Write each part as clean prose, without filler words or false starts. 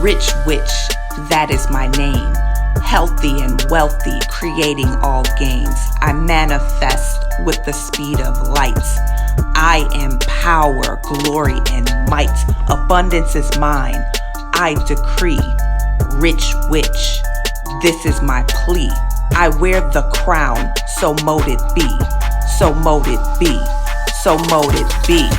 Rich witch, that is my name. Healthy and wealthy, creating all gains. I manifest with the speed of light. I am power, glory, and might. Abundance is mine. I decree. Rich witch, this is my plea. I wear the crown, so mote it be. So mote it be. So mote it be.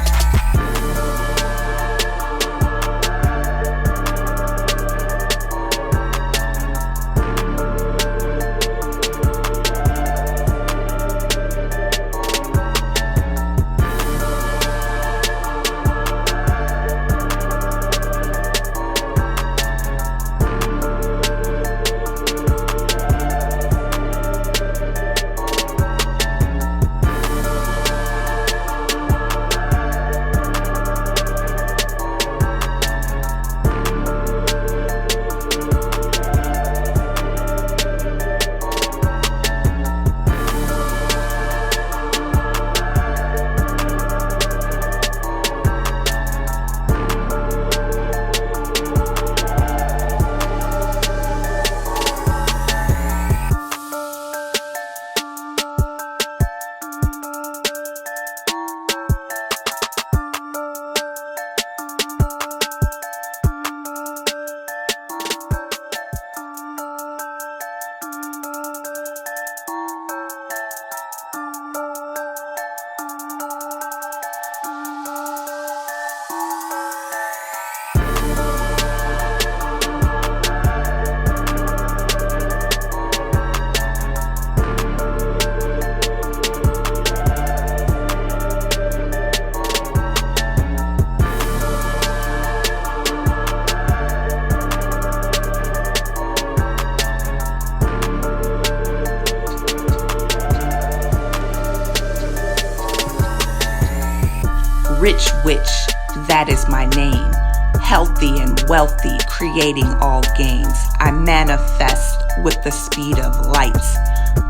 Rich witch, that is my name. Healthy and wealthy, creating all gains. I manifest with the speed of light.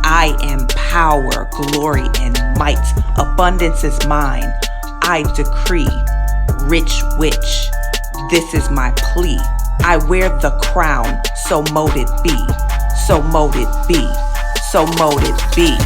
I am power, glory, and might. Abundance is mine. I decree. Rich witch, this is my plea. I wear the crown, so mote it be. So mote it be. So mote it be.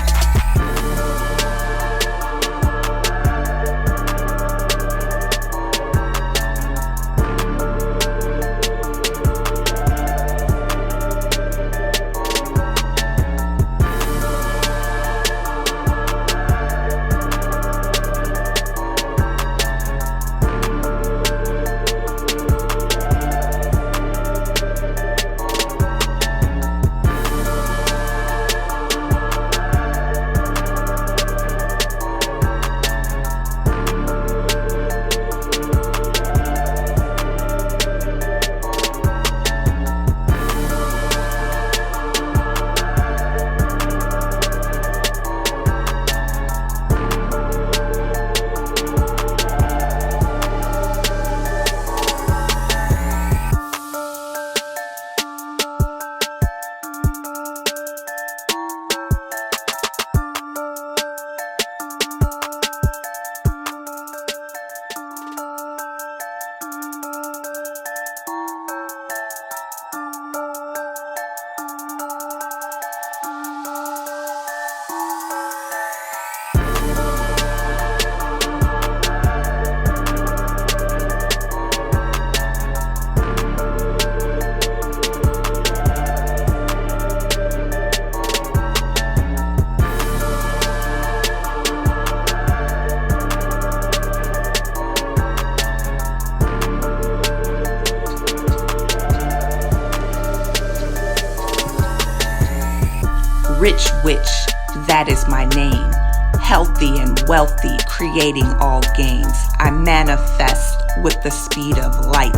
Rich witch, that is my name. Healthy and wealthy, creating all gains. I manifest with the speed of light.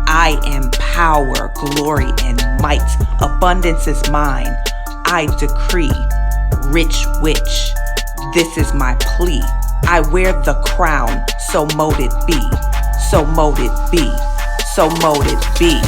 I am power, glory, and might. Abundance is mine. I decree. Rich witch, this is my plea. I wear the crown, so mote it be. So mote it be. So mote it be.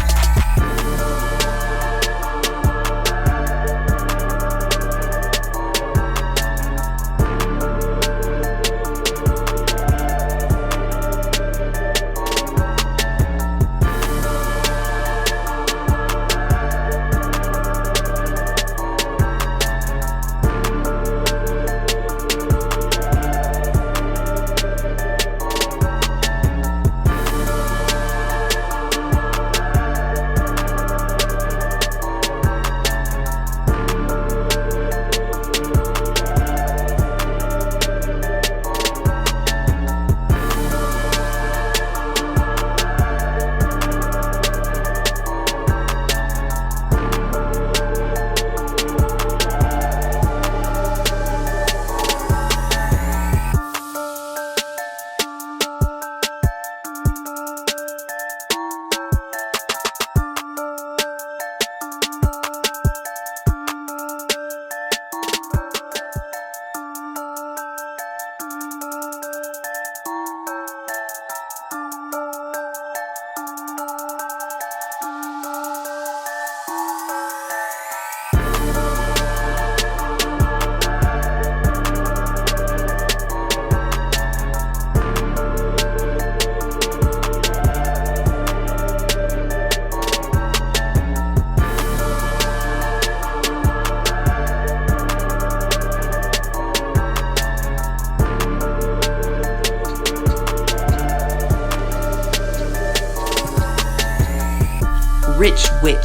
Rich Witch,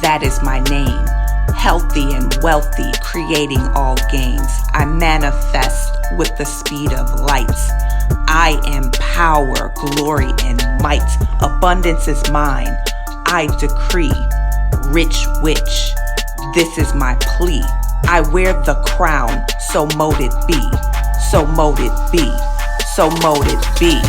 that is my name. Healthy and wealthy, creating all gains. I manifest with the speed of lights. I am power, glory, and might. Abundance is mine. I decree. Rich Witch, this is my plea. I wear the crown, so mote it be. So mote it be. So mote it be.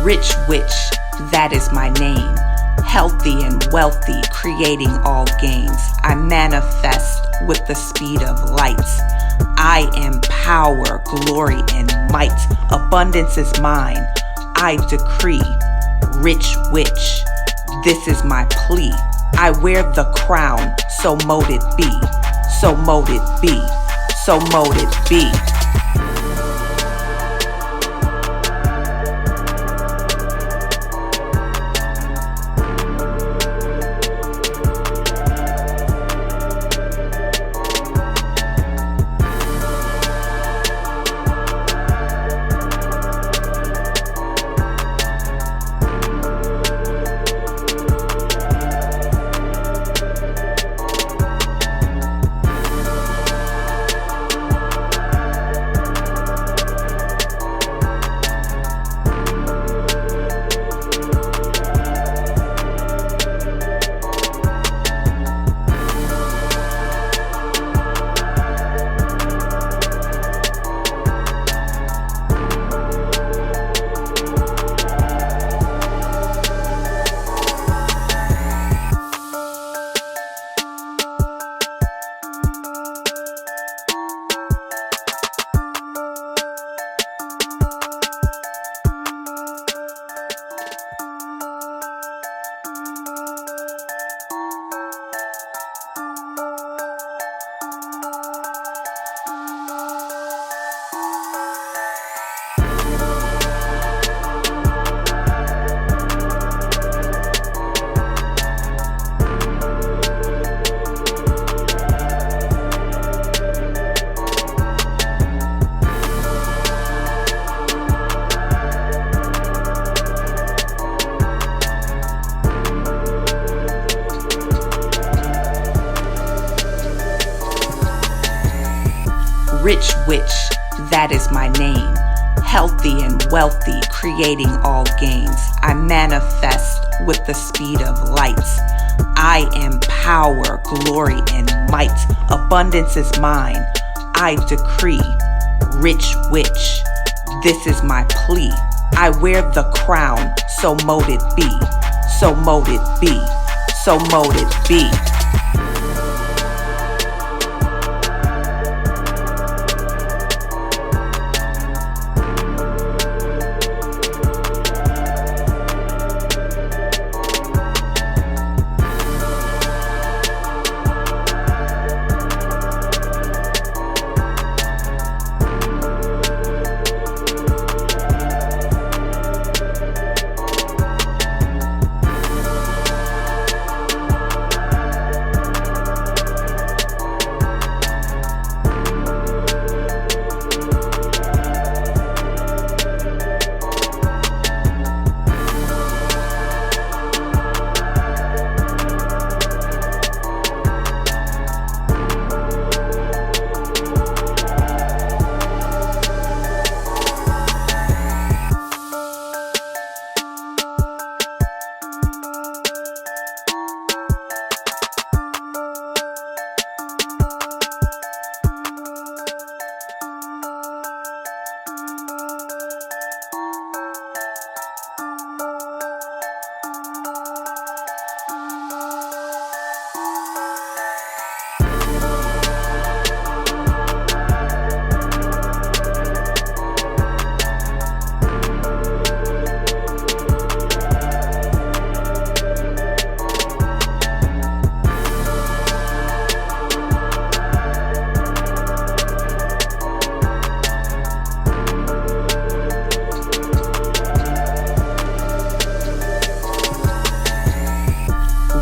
Rich Witch, that is my name. Healthy and wealthy, creating all gains. I manifest with the speed of lights. I am power, glory, and might. Abundance is mine. I decree. Rich Witch, this is my plea. I wear the crown, so mote it be. So mote it be. So mote it be. Rich Witch, that is my name. Healthy and wealthy, creating all gains. I manifest with the speed of lights. I am power, glory, and might. Abundance is mine. I decree. Rich Witch, this is my plea. I wear the crown, so mote it be. So mote it be. So mote it be.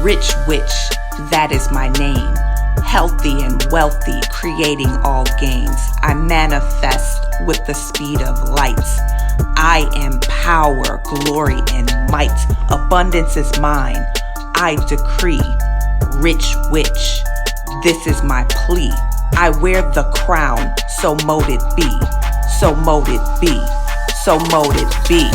Rich Witch, that is my name. Healthy and wealthy, creating all gains. I manifest with the speed of lights. I am power, glory, and might. Abundance is mine. I decree. Rich Witch, this is my plea. I wear the crown, so mote it be. So mote it be. So mote it be.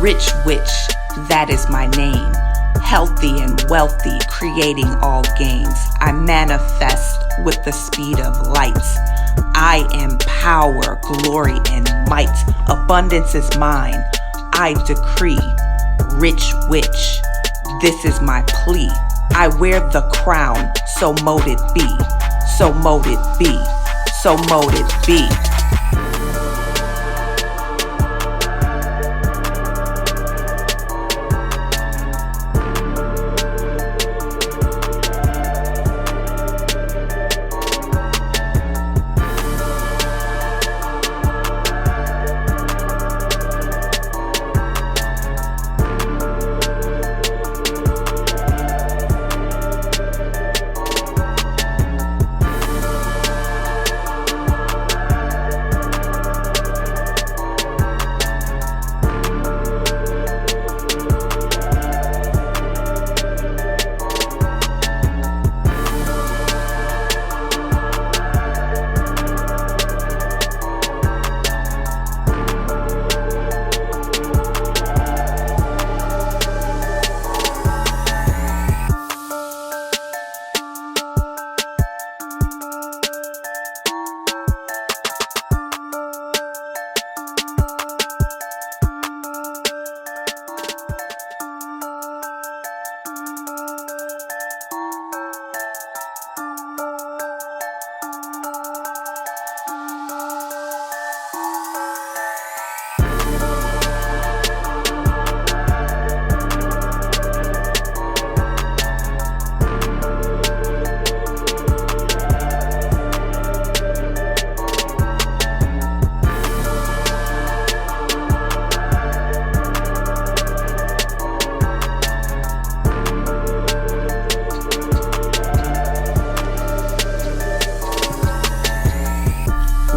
Rich Witch, that is my name. Healthy and wealthy, creating all gains. I manifest with the speed of lights. I am power, glory, and might. Abundance is mine. I decree. Rich Witch, this is my plea. I wear the crown, so mote it be. So mote it be. So mote it be.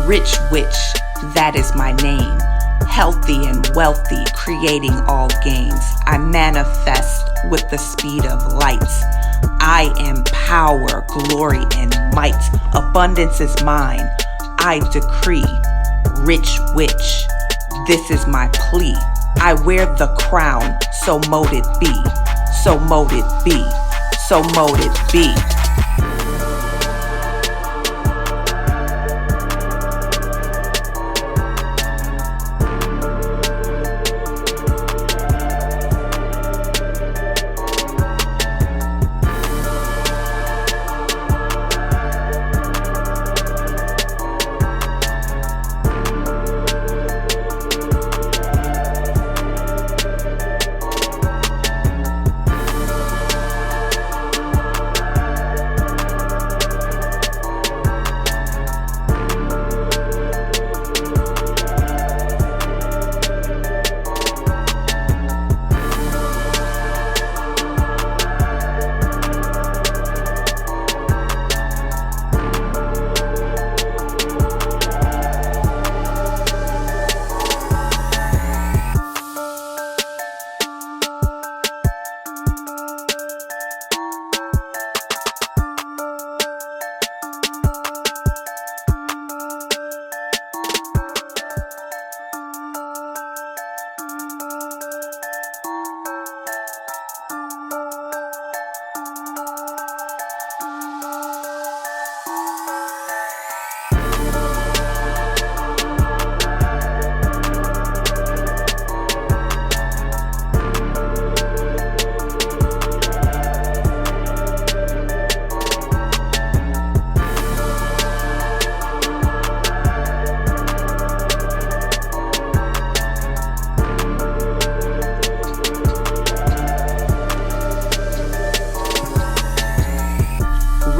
Rich Witch, that is my name. Healthy and wealthy, creating all gains. I manifest with the speed of lights. I am power, glory, and might. Abundance is mine. I decree. Rich Witch, this is my plea. I wear the crown, so mote it be. So mote it be. So mote it be.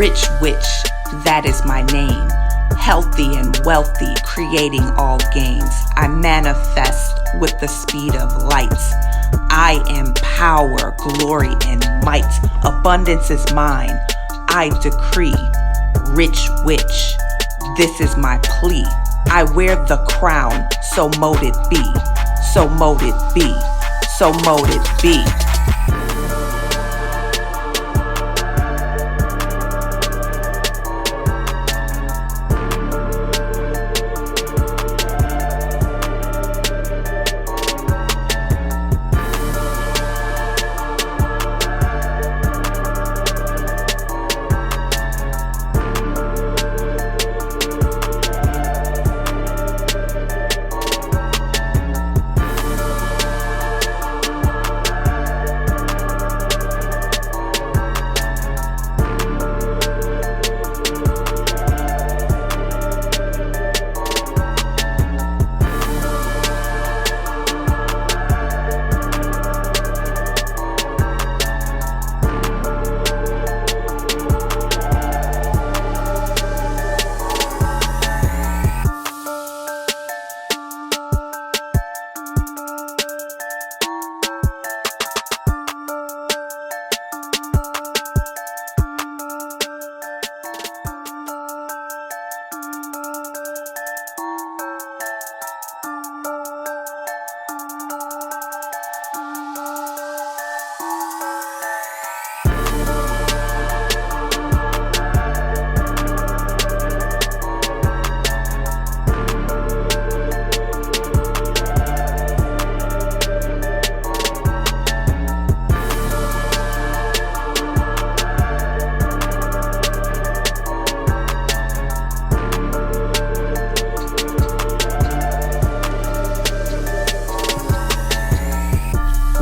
Rich Witch, that is my name. Healthy and wealthy, creating all gains. I manifest with the speed of light. I am power, glory, and might. Abundance is mine. I decree. Rich Witch, this is my plea. I wear the crown, so mote it be. So mote it be. So mote it be.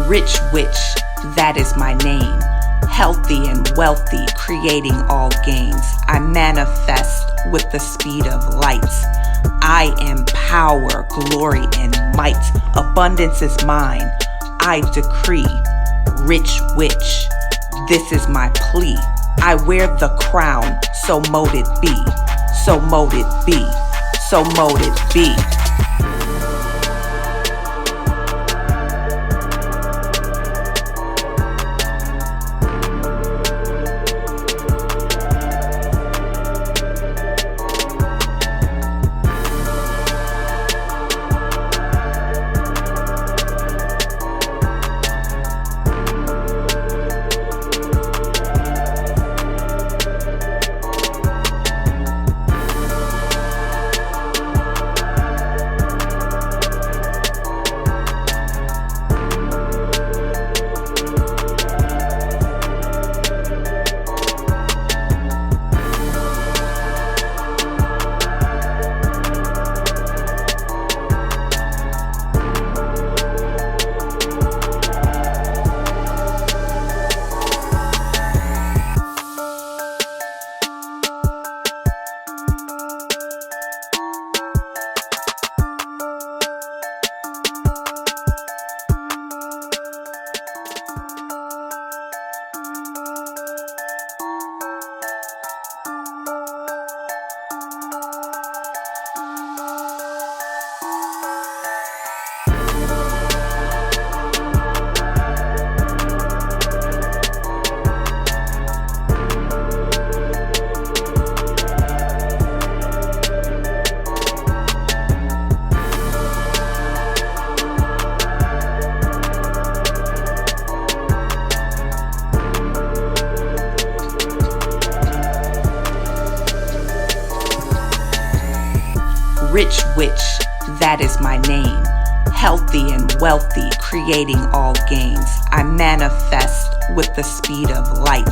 Rich Witch, that is my name. Healthy and wealthy, creating all gains. I manifest with the speed of light. I am power, glory, and might. Abundance is mine. I decree. Rich Witch, this is my plea. I wear the crown, so mote it be. So mote it be. So mote it be. Rich Witch, that is my name. Healthy and wealthy, creating all gains. I manifest with the speed of light.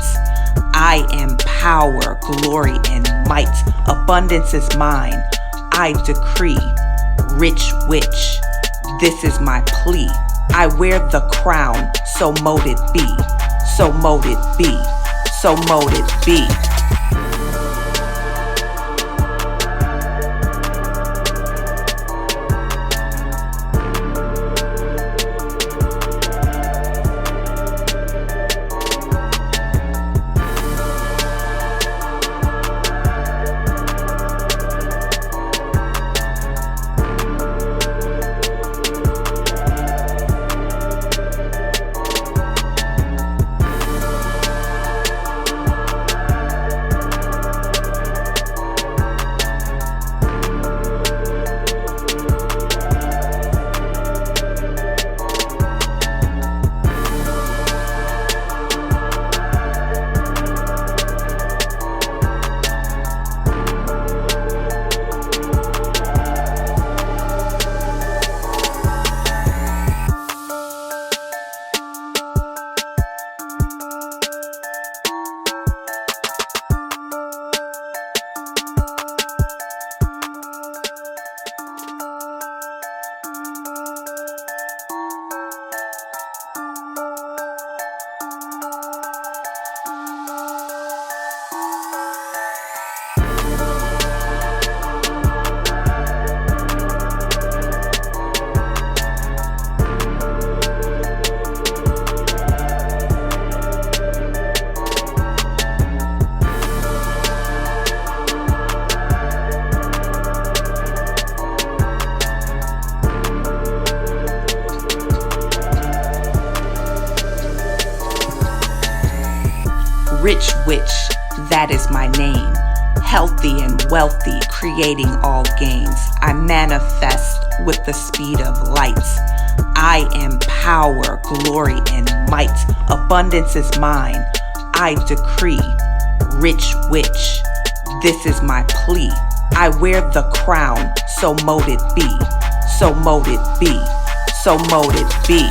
I am power, glory, and might. Abundance is mine. I decree. Rich Witch, this is my plea. I wear the crown, so mote it be. So mote it be. So mote it be. Rich Witch, that is my name. Healthy and wealthy, creating all gains. I manifest with the speed of light. I am power, glory, and might. Abundance is mine. I decree. Rich Witch, this is my plea. I wear the crown, so mote it be. So mote it be. So mote it be.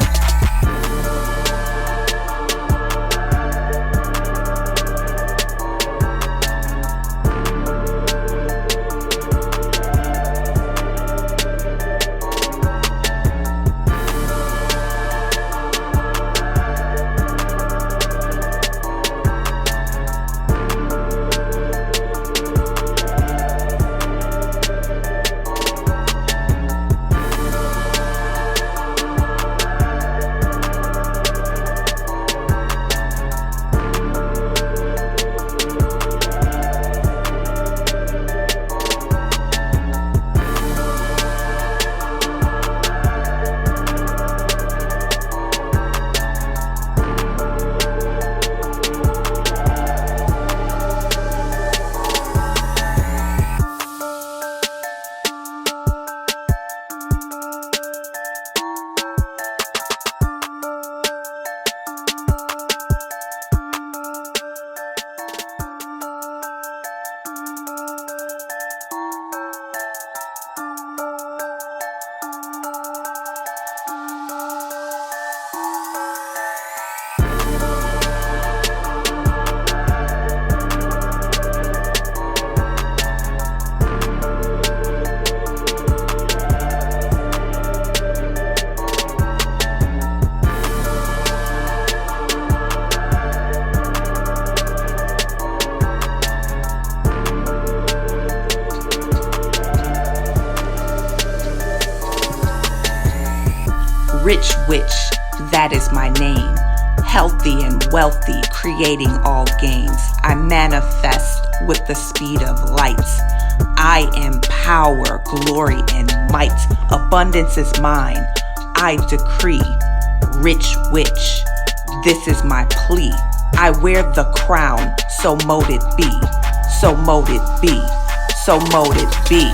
Rich Witch, that is my name. Healthy and wealthy, creating all gains. I manifest with the speed of light. I am power, glory, and might. Abundance is mine. I decree. Rich Witch, this is my plea. I wear the crown, so mote it be. So mote it be. So mote it be.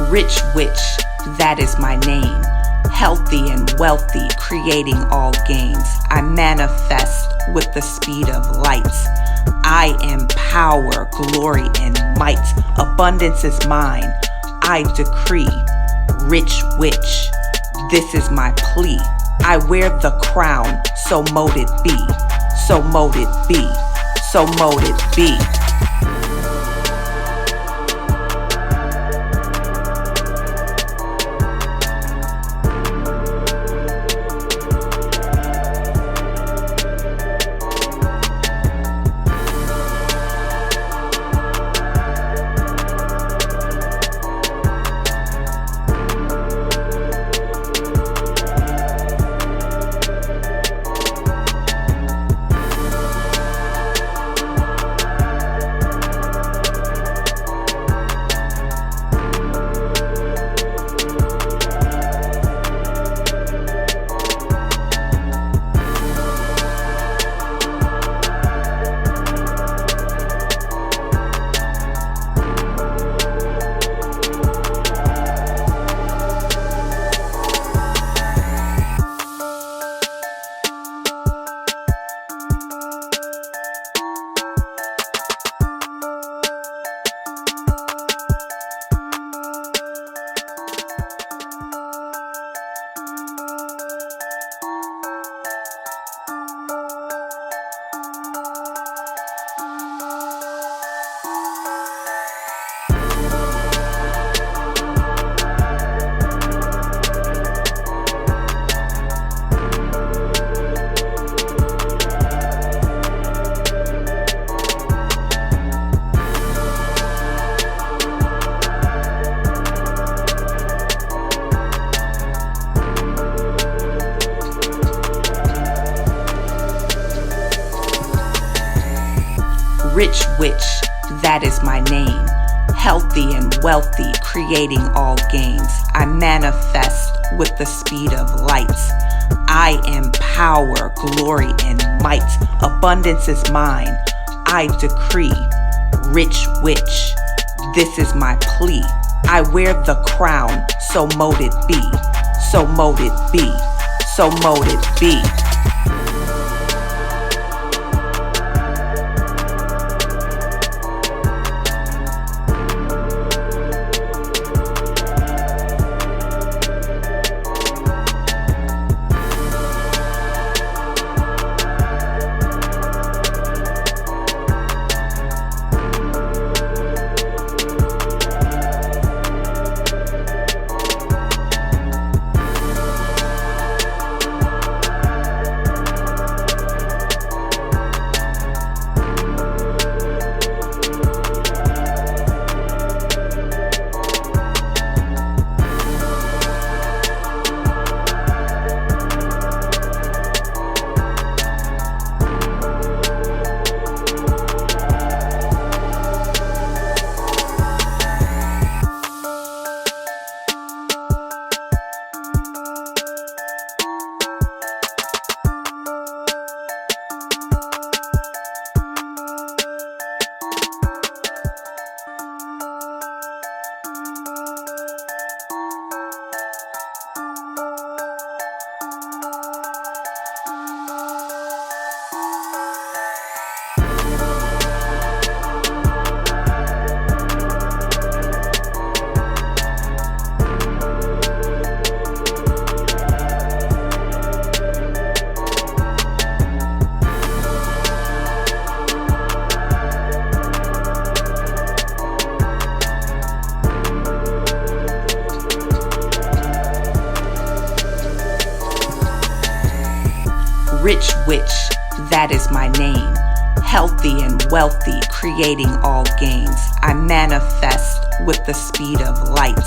Rich Witch, that is my name. Healthy and wealthy, creating all gains. I manifest with the speed of light. I am power, glory, and might. Abundance is mine. I decree. Rich Witch, this is my plea. I wear the crown, so mote it be. So mote it be. So mote it be. Rich Witch, that is my name. Healthy and wealthy, creating all gains. I manifest with the speed of light. I am power, glory, and might. Abundance is mine. I decree. Rich Witch, this is my plea. I wear the crown, so mote it be. So mote it be. So mote it be. Rich Witch, that is my name. Healthy and wealthy, creating all gains. I manifest with the speed of light.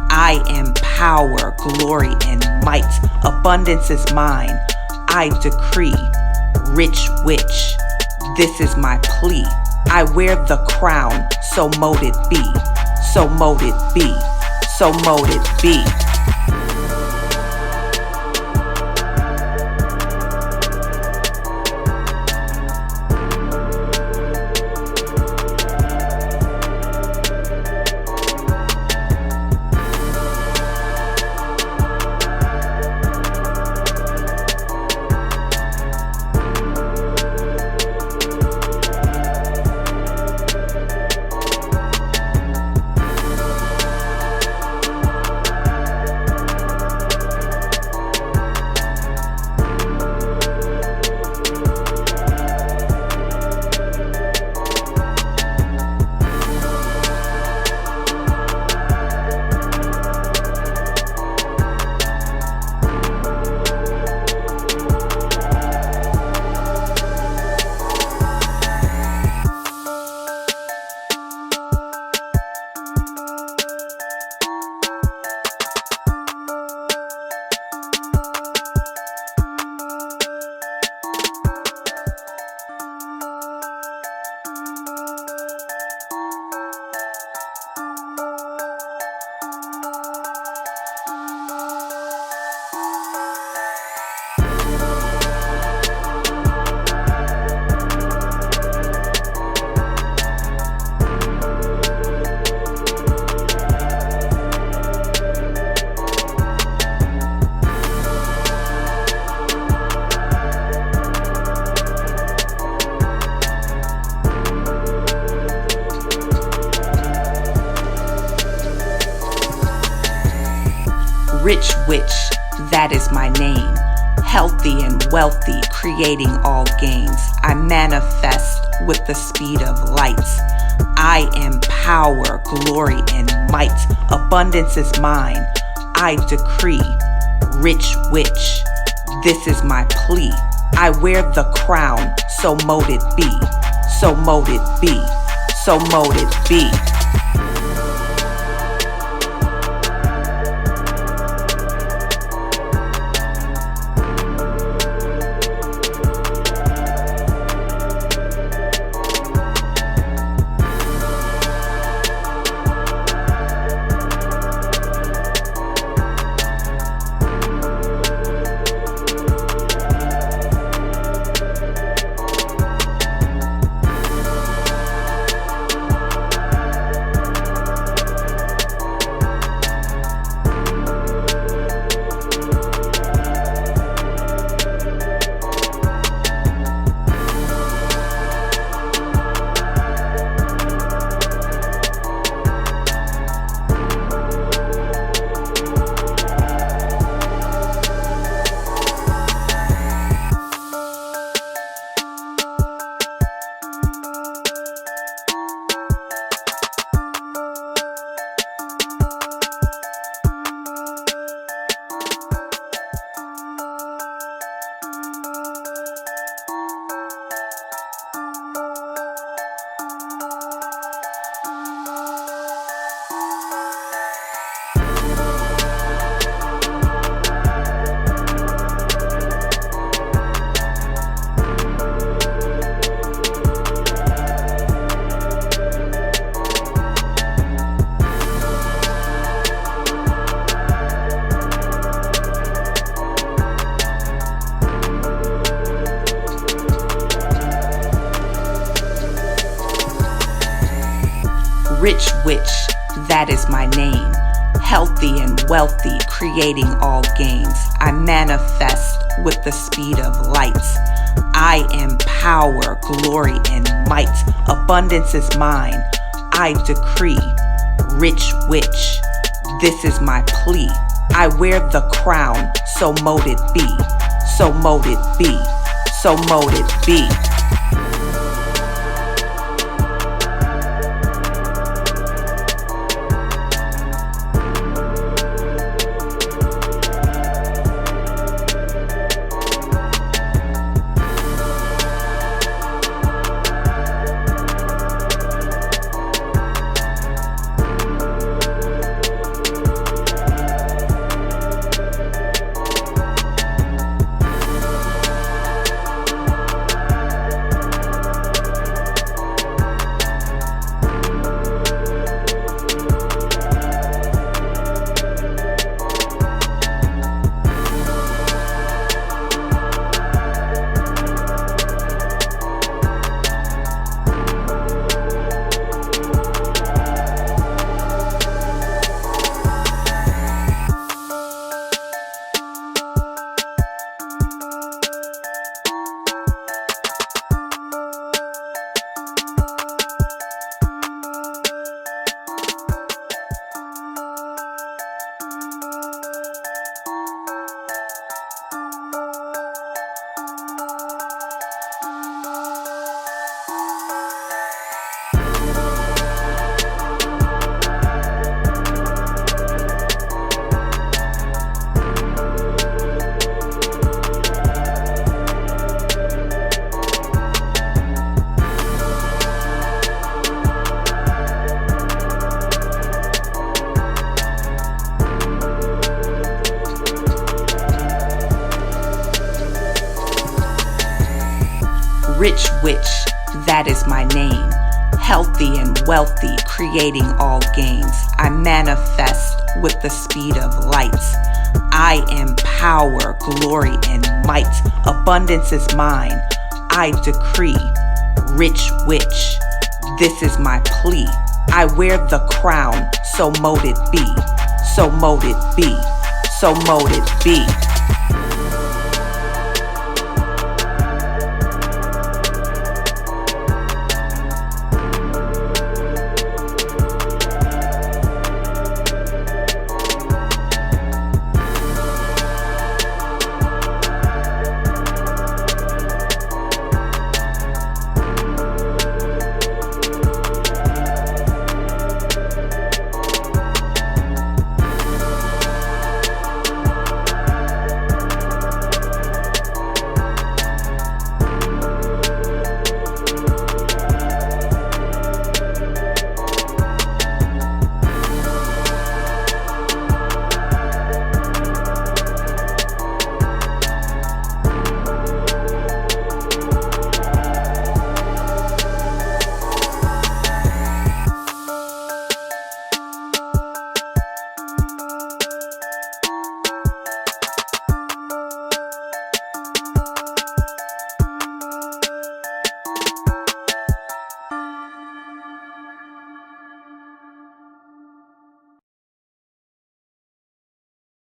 I am power, glory, and might. Abundance is mine. I decree. Rich Witch, this is my plea. I wear the crown, so mote it be. So mote it be. So mote it be. Rich Witch, that is my name. Healthy and wealthy, creating all gains. I manifest with the speed of light. I am power, glory, and might. Abundance is mine. I decree. Rich Witch, this is my plea. I wear the crown, so mote it be. So mote it be. So mote it be. Rich witch, that is my name. Healthy and wealthy, creating all gains. I manifest with the speed of light. I am power, glory, and might. Abundance is mine. I decree. Rich witch, this is my plea. I wear the crown, so mote it be. So mote it be. So mote it be. Rich witch, that is my name. Healthy and wealthy, creating all gains. I manifest with the speed of light. I am power, glory, and might. Abundance is mine. I decree. Rich witch, this is my plea. I wear the crown, so mote it be. So mote it be. So mote it be.